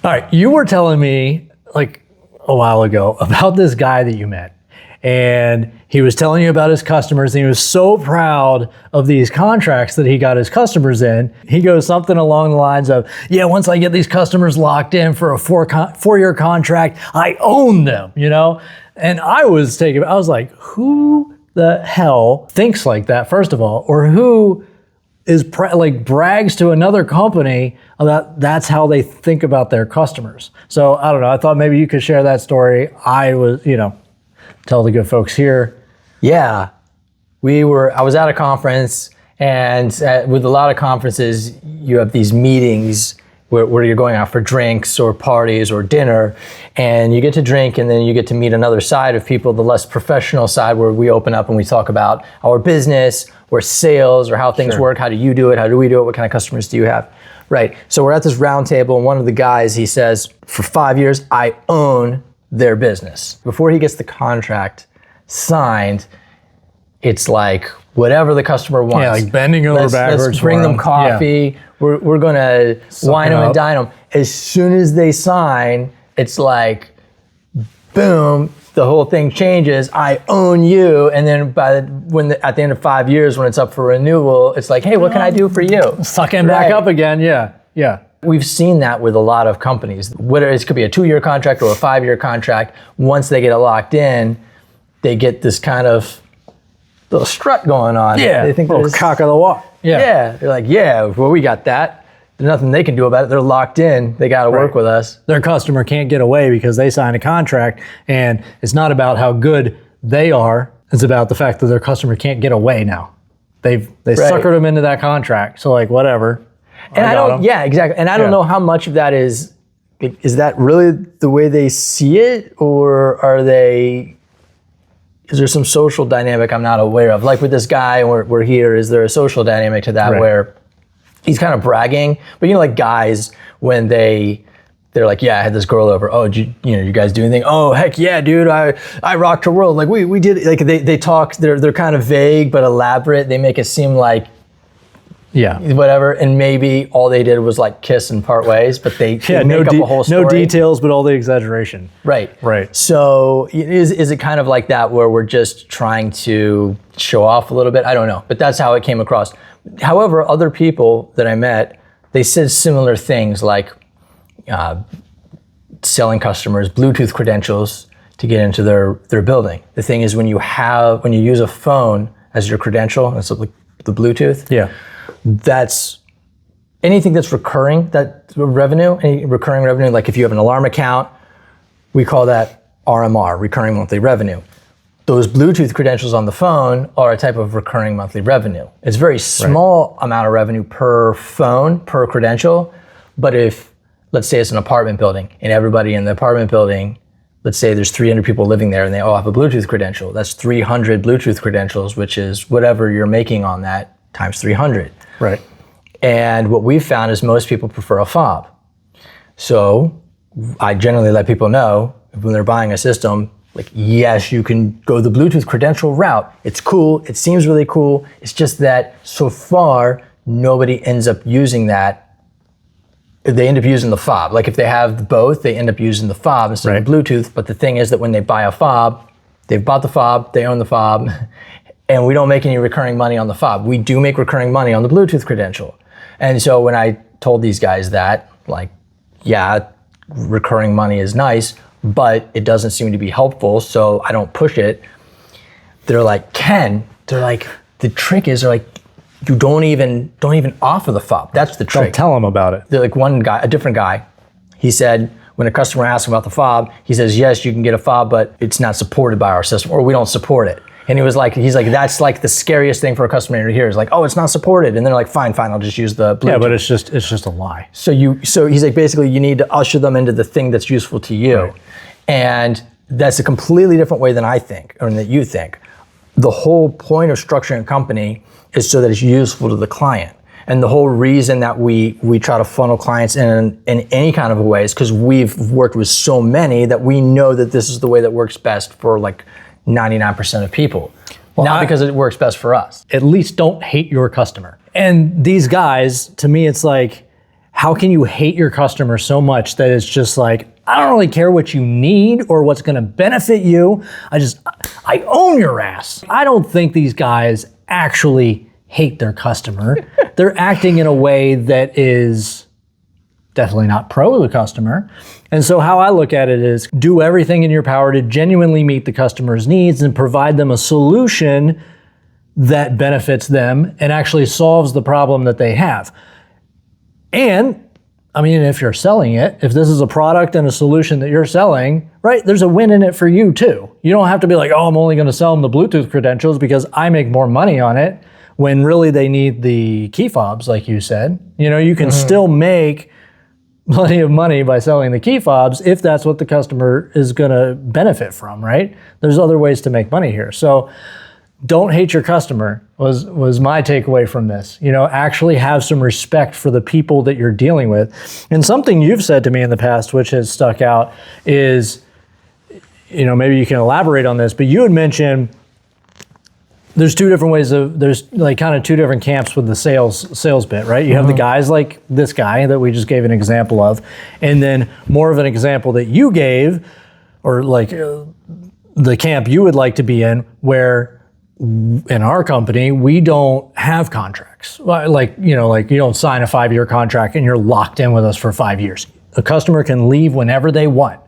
All right, you were telling me like a while ago about this guy that you met, and he was telling you about his customers, and he was so proud of these contracts that he got his customers in. He goes something along the lines of, yeah, once I get these customers locked in for a four-year contract, I own them, you know? And I was like, who the hell thinks like that, first of all, or who is brags to another company about that's how they think about their customers. So I don't know, I thought maybe you could share that story. I was, tell the good folks here. Yeah, I was at a conference, and with a lot of conferences, you have these meetings where you're going out for drinks or parties or dinner, and you get to drink, and then you get to meet another side of people, the less professional side, where we open up and we talk about our business or sales or how things work. How do you do it? How do we do it? What kind of customers do you have? Right. So we're at this round table, and one of the guys, he says, for 5 years, I own their business. Before he gets the contract signed, it's like whatever the customer wants. Yeah, like bending over backwards. Let's bring them coffee. Yeah. We're gonna wine them and dine them. As soon as they sign, it's like, boom, the whole thing changes. I own you, and then at the end of 5 years, when it's up for renewal, it's like, hey, what can I do for you? Sucking back up again. Yeah. We've seen that with a lot of companies. Whether it could be a 2-year contract or a 5-year contract, once they get it locked in, they get this kind of little strut going on. Yeah, they think little cock of the walk. Yeah, they're like, yeah, well, we got that. There's nothing they can do about it. They're locked in. They got to work with us. Their customer can't get away because they signed a contract, and it's not about how good they are. It's about the fact that their customer can't get away now. They suckered them into that contract. So like, whatever. And exactly. And I don't know how much of that is that really the way they see it, or is there some social dynamic I'm not aware of? Like with this guy, we're here, is there a social dynamic to that where he's kind of bragging? But like guys, when they're like, yeah, I had this girl over. Oh, you guys do anything? Oh, heck yeah, dude, I rocked her world. Like we did, like they talk, they're kind of vague but elaborate. They make it seem like, whatever, and maybe all they did was like kiss and part ways, but they make up a whole story. No details, but all the exaggeration. Right. So is it kind of like that where we're just trying to show off a little bit? I don't know, but that's how it came across. However, other people that I met, they said similar things like selling customers Bluetooth credentials to get into their building. The thing is, when you use a phone as your credential, that's like the Bluetooth. Yeah. That's anything that's recurring, that revenue, any recurring revenue, like if you have an alarm account, we call that RMR, recurring monthly revenue. Those Bluetooth credentials on the phone are a type of recurring monthly revenue. It's a very small amount of revenue per phone, per credential, but if, let's say it's an apartment building, and everybody in the apartment building, let's say there's 300 people living there and they all have a Bluetooth credential, that's 300 Bluetooth credentials, which is whatever you're making on that times 300. Right. And what we've found is most people prefer a fob. So I generally let people know when they're buying a system, like, yes, you can go the Bluetooth credential route. It's cool. It seems really cool. It's just that so far, nobody ends up using that. They end up using the fob. Like if they have both, they end up using the fob instead of Bluetooth. But the thing is that when they buy a fob, they've bought the fob, they own the fob, and we don't make any recurring money on the fob. We do make recurring money on the Bluetooth credential. And so when I told these guys that, like, yeah, recurring money is nice, but it doesn't seem to be helpful, so I don't push it. They're like, Ken, the trick is, you don't even offer the fob. That's the trick. Don't tell them about it. They're like, one guy, a different guy, he said, when a customer asks him about the fob, he says, yes, you can get a fob, but it's not supported by our system, or we don't support it. And he's like, that's like the scariest thing for a customer to hear is like, oh, it's not supported. And they're like, fine, I'll just use the Bluetooth. Yeah, but it's just a lie. So he's like, basically you need to usher them into the thing that's useful to you. Right. And that's a completely different way than I think, or that you think. The whole point of structuring a company is so that it's useful to the client. And the whole reason that we try to funnel clients in any kind of a way is because we've worked with so many that we know that this is the way that works best for like 99% of people. Well, not because it works best for us. At least don't hate your customer. And these guys, to me, it's like, how can you hate your customer so much that it's just like, I don't really care what you need or what's gonna benefit you. I own your ass. I don't think these guys actually hate their customer. They're acting in a way that is definitely not pro the customer. And so how I look at it is do everything in your power to genuinely meet the customer's needs and provide them a solution that benefits them and actually solves the problem that they have. And I mean, if you're selling it, if this is a product and a solution that you're selling, right, there's a win in it for you too. You don't have to be like, oh, I'm only gonna sell them the Bluetooth credentials because I make more money on it, when really they need the key fobs, like you said. You know, you can still make plenty of money by selling the key fobs if that's what the customer is gonna benefit from, right? There's other ways to make money here. So don't hate your customer was my takeaway from this. You know, actually have some respect for the people that you're dealing with. And something you've said to me in the past, which has stuck out, is, you know, maybe you can elaborate on this, but you had mentioned there's two different ways there's like kind of two different camps with the sales bit, right? You have the guys like this guy that we just gave an example of, and then more of an example that you gave, or like the camp you would like to be in, where in our company, we don't have contracts. Like you don't sign a 5-year contract and you're locked in with us for 5 years. A customer can leave whenever they want.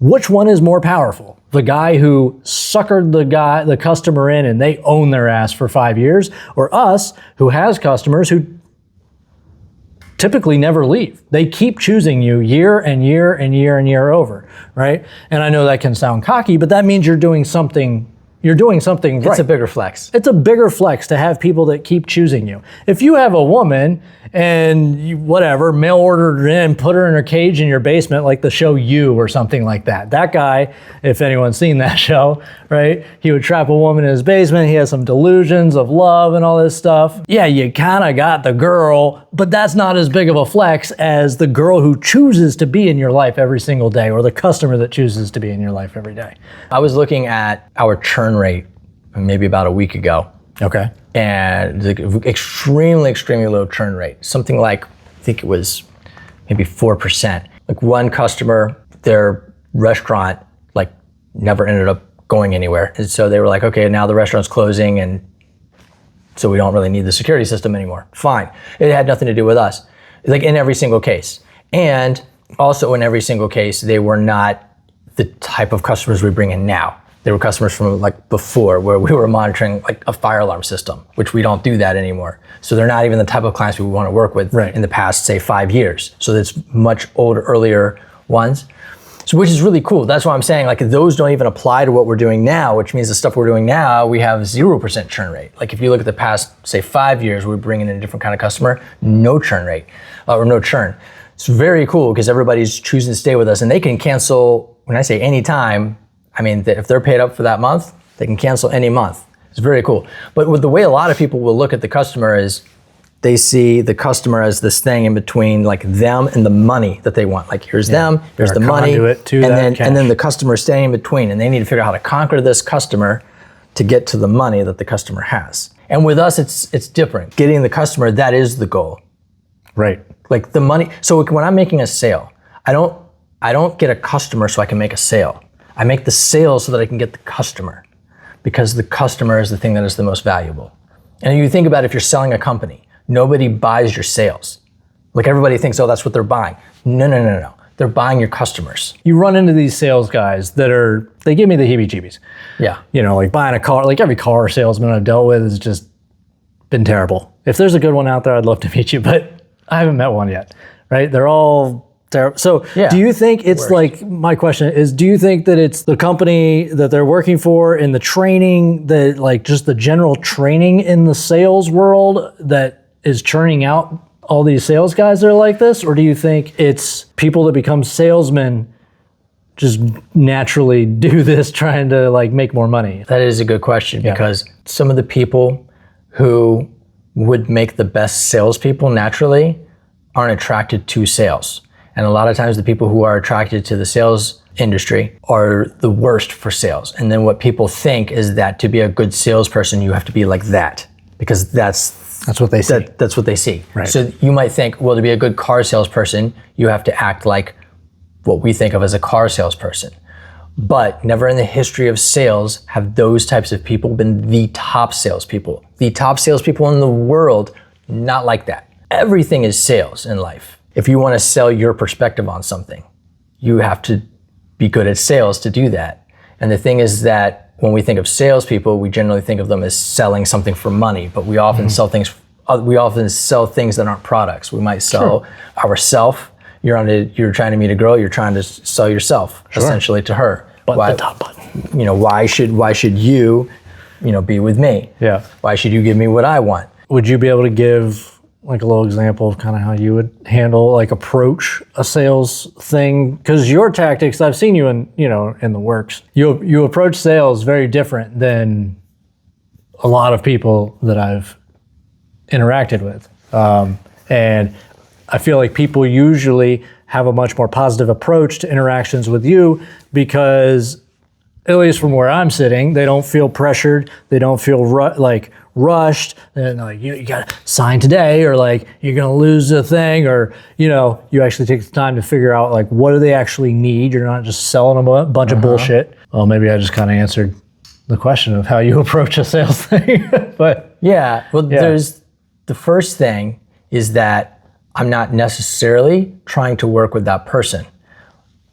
Which one is more powerful? The guy who suckered the customer in and they own their ass for 5 years, or us who has customers who typically never leave. They keep choosing you year and year and year and year over, right? And I know that can sound cocky, but that means you're doing something right. It's a bigger flex. It's a bigger flex to have people that keep choosing you. If you have a woman and you, mail ordered her in, put her in her cage in your basement, like the show You or something like that. That guy, if anyone's seen that show, right? He would trap a woman in his basement. He has some delusions of love and all this stuff. Yeah, you kind of got the girl, but that's not as big of a flex as the girl who chooses to be in your life every single day, or the customer that chooses to be in your life every day. I was looking at our churn rate maybe about a week ago. Okay. And the extremely, extremely low churn rate. Something like, I think it was maybe 4%. Like one customer, their restaurant like never ended up going anywhere. And so they were like, okay, now the restaurant's closing and so we don't really need the security system anymore. Fine. It had nothing to do with us. Like in every single case. And also in every single case, they were not the type of customers we bring in now. They were customers from like before, where we were monitoring like a fire alarm system, which we don't do that anymore. So they're not even the type of clients we want to work with in the past, say, 5 years. So that's much older, earlier ones. So which is really cool. That's why I'm saying like those don't even apply to what we're doing now, which means the stuff we're doing now, we have 0% churn rate. Like if you look at the past, say 5 years, we're bringing in a different kind of customer, no churn rate, or no churn. It's very cool because everybody's choosing to stay with us and they can cancel, when I say anytime, I mean, if they're paid up for that month, they can cancel any month. It's very cool. But with the way a lot of people will look at the customer is they see the customer as this thing in between like them and the money that they want. Like here's them, here's the money, and then the customer is staying in between, and they need to figure out how to conquer this customer to get to the money that the customer has. And with us, it's different. Getting the customer, that is the goal. Right. Like the money. So when I'm making a sale, I don't get a customer so I can make a sale. I make the sale so that I can get the customer, because the customer is the thing that is the most valuable. And you think about if you're selling a company, nobody buys your sales. Like everybody thinks, oh, that's what they're buying. No. They're buying your customers. You run into these sales guys they give me the heebie-jeebies. Yeah. You know, like buying a car, like every car salesman I've dealt with has just been terrible. If there's a good one out there, I'd love to meet you, but I haven't met one yet, right? They're all terrible. So do you think it's like, my question is, do you think that it's the company that they're working for and the training, that like just the general training in the sales world that is churning out all these sales guys that are like this? Or do you think it's people that become salesmen just naturally do this trying to like make more money? That is a good question because some of the people who would make the best salespeople naturally aren't attracted to sales. And a lot of times the people who are attracted to the sales industry are the worst for sales. And then what people think is that to be a good salesperson, you have to be like that, because that's That's what they see. That's what they see. Right. So you might think, well, to be a good car salesperson, you have to act like what we think of as a car salesperson. But never in the history of sales have those types of people been the top salespeople. The top salespeople in the world, not like that. Everything is sales in life. If you want to sell your perspective on something, you have to be good at sales to do that. And the thing is that when we think of salespeople, we generally think of them as selling something for money, but we often sell things. We often sell things that aren't products. We might sell ourselves. You're trying to meet a girl. You're trying to sell yourself essentially to her. The top button. You know, why should you be with me? Yeah. Why should you give me what I want? Would you be able to give like a little example of kind of how you would handle, like approach a sales thing? Because your tactics, I've seen you in the works. You approach sales very different than a lot of people that I've interacted with. And I feel like people usually have a much more positive approach to interactions with you because, at least from where I'm sitting, they don't feel pressured. They don't feel rushed, and like you got to sign today, or like you're gonna lose the thing, or you actually take the time to figure out like what do they actually need. You're not just selling them a bunch of bullshit. Well, maybe I just kind of answered the question of how you approach a sales thing, but there's the first thing is that I'm not necessarily trying to work with that person.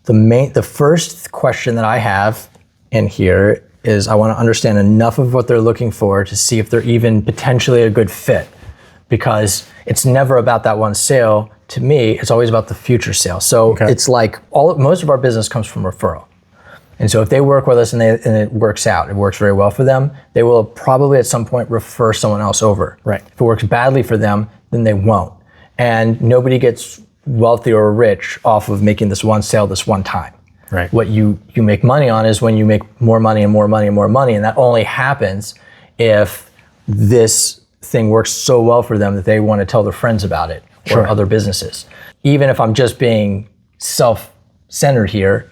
The first question that I have in here is I want to understand enough of what they're looking for to see if they're even potentially a good fit, because it's never about that one sale. To me, it's always about the future sale. So it's like most of our business comes from referral. And so if they work with us and it works out, it works very well for them, they will probably at some point refer someone else over. Right. If it works badly for them, then they won't. And nobody gets wealthy or rich off of making this one sale this one time. Right. What you make money on is when you make more money and more money and more money, and that only happens if this thing works so well for them that they want to tell their friends about it or other businesses. Even if I'm just being self-centered here,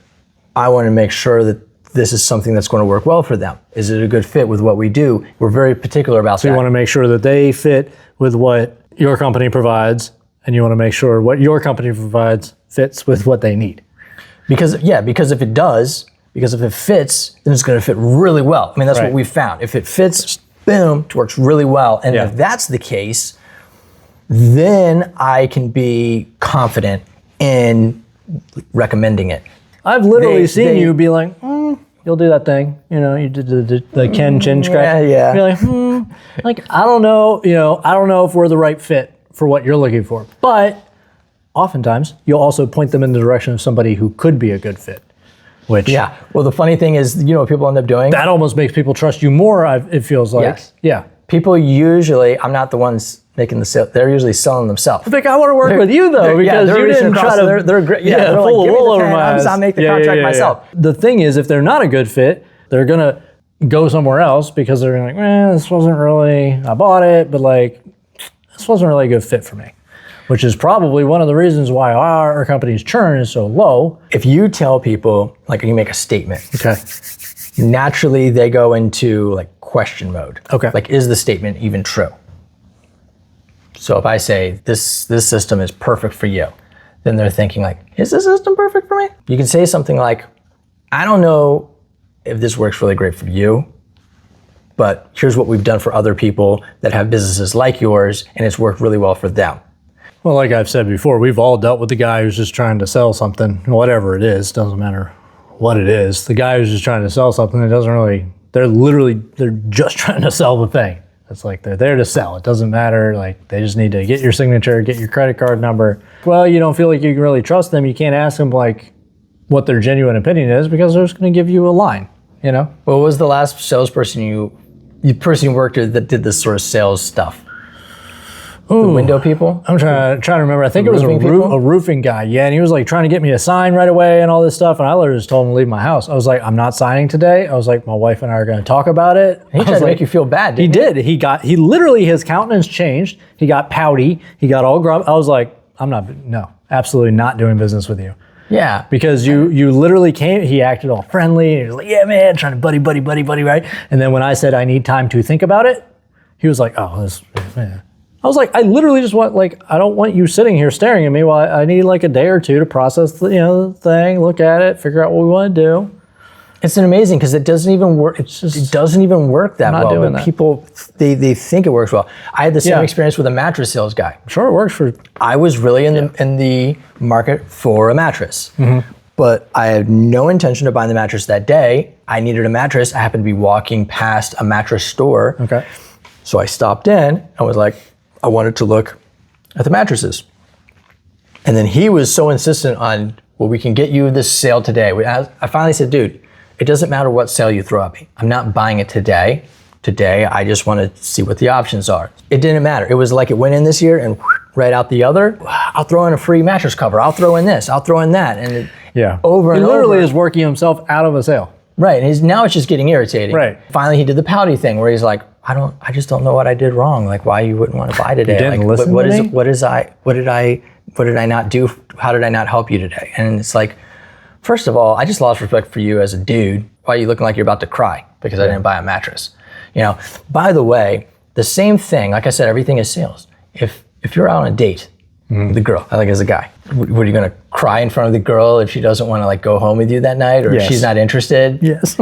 I want to make sure that this is something that's going to work well for them. Is it a good fit with what we do? We're very particular about that. So you want to make sure that they fit with what your company provides, and you want to make sure what your company provides fits with what they need. Because if it fits, then it's going to fit really well. I mean, that's what we found. If it fits, boom, it works really well. And if that's the case, then I can be confident in recommending it. I've literally seen you be like, you'll do that thing. You did the Ken chin scratch. Yeah. You're like, I don't know, I don't know if we're the right fit for what you're looking for. But oftentimes, you'll also point them in the direction of somebody who could be a good fit. Which well, the funny thing is, what people end up doing? That almost makes people trust you more, it feels like. Yes. Yeah. People usually, I'm not the ones making the sale. They're usually selling themselves. I want to work with you though, because you didn't try to. They're great. They're like, full of give me wool the over pen, my eyes. I'll make the contract myself. The thing is, if they're not a good fit, they're gonna go somewhere else because they're like, this wasn't really. I bought it, but like, this wasn't really a good fit for me. Which is probably one of the reasons why our company's churn is so low. If you tell people, like you make a statement, naturally they go into like question mode. Like, is the statement even true? So if I say this system is perfect for you, then they're thinking like, is this system perfect for me? You can say something like, I don't know if this works really great for you, but here's what we've done for other people that have businesses like yours, and it's worked really well for them. Well, like I've said before, we've all dealt with the guy who's just trying to sell something, whatever it is, doesn't matter what it is. The guy who's just trying to sell something that doesn't really, they're just trying to sell the thing. It's like they're there to sell. It doesn't matter. Like they just need to get your signature, get your credit card number. Well, you don't feel like you can really trust them. You can't ask them like what their genuine opinion is because they're just going to give you a line, What was the last salesperson you worked with that did this sort of sales stuff? The window people? I'm trying to remember. I think it was a roofing guy. Yeah, and he was like trying to get me to sign right away and all this stuff. And I literally just told him to leave my house. I was like, I'm not signing today. I was like, my wife and I are going to talk about it. He tried to make you feel bad, didn't he? He did. He literally, his countenance changed. He got pouty. He got all grumpy. I was like, absolutely not doing business with you. Yeah. Because you literally came, he acted all friendly. He was like, yeah, man, trying to buddy, right? And then when I said I need time to think about it, he was like, man. I was like, I literally just want, like, I don't want you sitting here staring at me while I need like a day or two to process the, the thing, look at it, figure out what we want to do. It's amazing because it doesn't even work. It doesn't even work that well. Doing But that. people, they think it works well. I had the same experience with a mattress sales guy. I'm sure it works for. I was really in the market for a mattress, but I had no intention of buying the mattress that day. I needed a mattress. I happened to be walking past a mattress store. Okay. So I stopped in and was like, I wanted to look at the mattresses. And then he was so insistent on, well, we can get you this sale today. I finally said, dude, it doesn't matter what sale you throw at me. I'm not buying it today. Today, I just want to see what the options are. It didn't matter. It was like it went in this year and right out the other. I'll throw in a free mattress cover. I'll throw in this. I'll throw in that. And over and over. He literally is working himself out of a sale. Right, and now it's just getting irritating. Right. Finally, he did the pouty thing where he's like, I just don't know what I did wrong. Like, why you wouldn't want to buy today? You didn't like, listen to me? What did I not do? How did I not help you today? And it's like, first of all, I just lost respect for you as a dude. Why are you looking like you're about to cry because I didn't buy a mattress? By the way, the same thing, like I said, everything is sales. If you're out on a date with a girl, I think as a guy, what are you gonna cry in front of the girl if she doesn't want to like go home with you that night, or if she's not interested? Yes.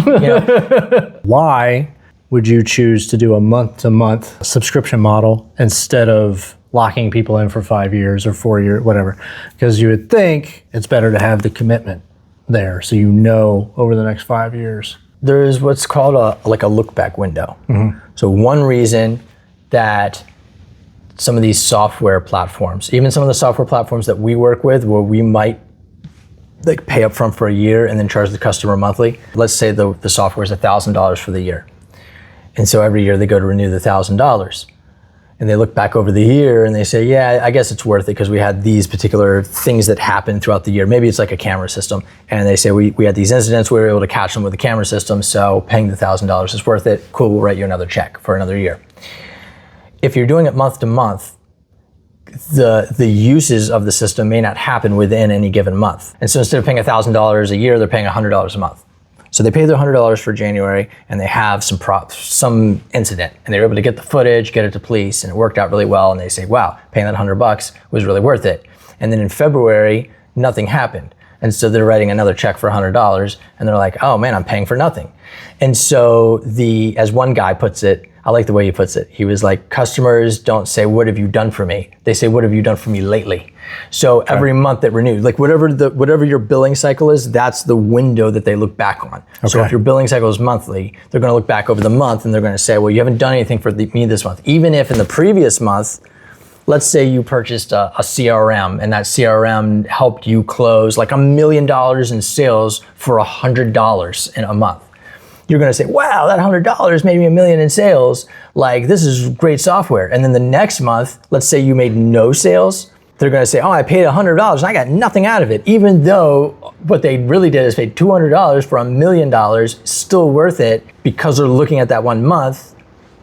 Why would you choose to do a month-to-month subscription model instead of locking people in for 5 years or 4 years, whatever? Because you would think it's better to have the commitment there, so over the next 5 years. There's what's called a look back window. So one reason that some of these software platforms, even some of the software platforms that we work with, where we might like pay up front for a year and then charge the customer monthly. Let's say the software is $1,000 for the year. And so every year they go to renew the $1,000. And they look back over the year and they say, yeah, I guess it's worth it because we had these particular things that happened throughout the year. Maybe it's like a camera system. And they say, we had these incidents, we were able to catch them with the camera system, so paying the $1,000 is worth it. Cool, we'll write you another check for another year. If you're doing it month to month, the uses of the system may not happen within any given month. And so instead of paying $1,000 a year, they're paying $100 a month. So they pay their $100 for January and they have some incident and they were able to get the footage, get it to police, and it worked out really well. And they say, wow, paying that $100 was really worth it. And then in February, nothing happened. And so they're writing another check for $100 and they're like, oh man, I'm paying for nothing. And so as one guy puts it, I like the way he puts it. He was like, customers don't say, what have you done for me? They say, what have you done for me lately? So every month that renews, like whatever your billing cycle is, that's the window that they look back on. Okay. So if your billing cycle is monthly, they're gonna look back over the month and they're gonna say, well, you haven't done anything for me this month. Even if in the previous month, let's say you purchased a CRM and that CRM helped you close like $1 million in sales for $100 in a month. You're gonna say, wow, that $100 made me $1 million in sales. Like, this is great software. And then the next month, let's say you made no sales, they're gonna say, oh, I paid $100 and I got nothing out of it. Even though what they really did is paid $200 for $1 million, still worth it because they're looking at that 1 month.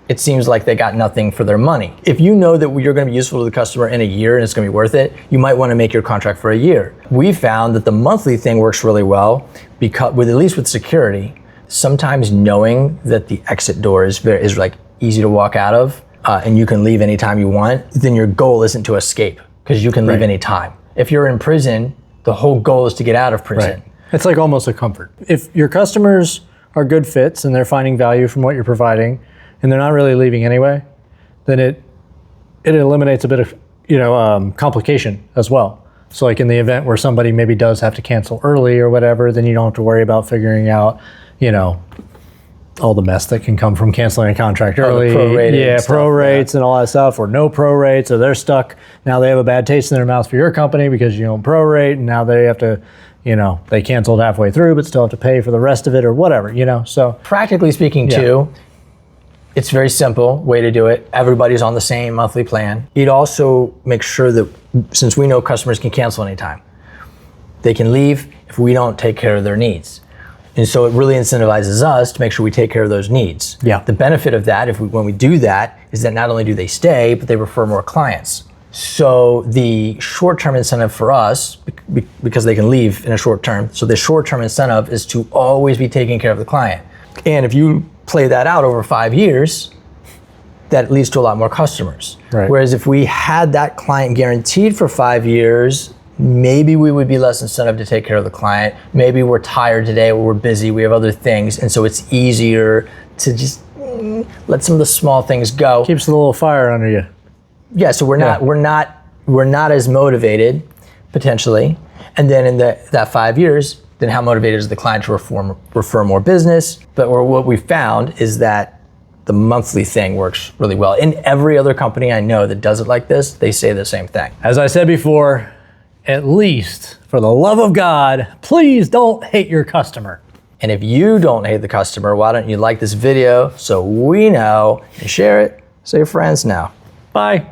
It seems like they got nothing for their money. If you know that you're gonna be useful to the customer in a year and it's gonna be worth it, you might wanna make your contract for a year. We found that the monthly thing works really well because, at least with security, sometimes knowing that the exit door is like easy to walk out of and you can leave anytime you want, then your goal isn't to escape because you can leave anytime. If you're in prison, the whole goal is to get out of prison. Right. It's like almost a comfort. If your customers are good fits and they're finding value from what you're providing and they're not really leaving anyway, then it eliminates a bit of complication as well. So like in the event where somebody maybe does have to cancel early or whatever, then you don't have to worry about figuring out all the mess that can come from canceling a contract early. Prorates and all that stuff, or no prorates, or they're stuck. Now they have a bad taste in their mouth for your company because you don't prorate, and now they have to, they canceled halfway through, but still have to pay for the rest of it or whatever, so. Practically speaking too, it's very simple way to do it. Everybody's on the same monthly plan. It also makes sure that, since we know customers can cancel anytime, they can leave if we don't take care of their needs. And so it really incentivizes us to make sure we take care of those needs. Yeah. The benefit of that, when we do that, is that not only do they stay, but they refer more clients. So the short-term incentive for us, because they can leave in a short term, so the short-term incentive is to always be taking care of the client. And if you play that out over 5 years, that leads to a lot more customers. Right. Whereas if we had that client guaranteed for 5 years, maybe we would be less incentive to take care of the client. Maybe we're tired today, or we're busy, we have other things, and so it's easier to just let some of the small things go. Keeps a little fire under you. Yeah, so we're not as motivated potentially. And then in that 5 years, then how motivated is the client to refer more business? But what we found is that the monthly thing works really well. In every other company I know that does it like this, they say the same thing. As I said before, at least for the love of God, please don't hate your customer. And if you don't hate the customer, why don't you like this video so we know and share it so your friends know. Bye.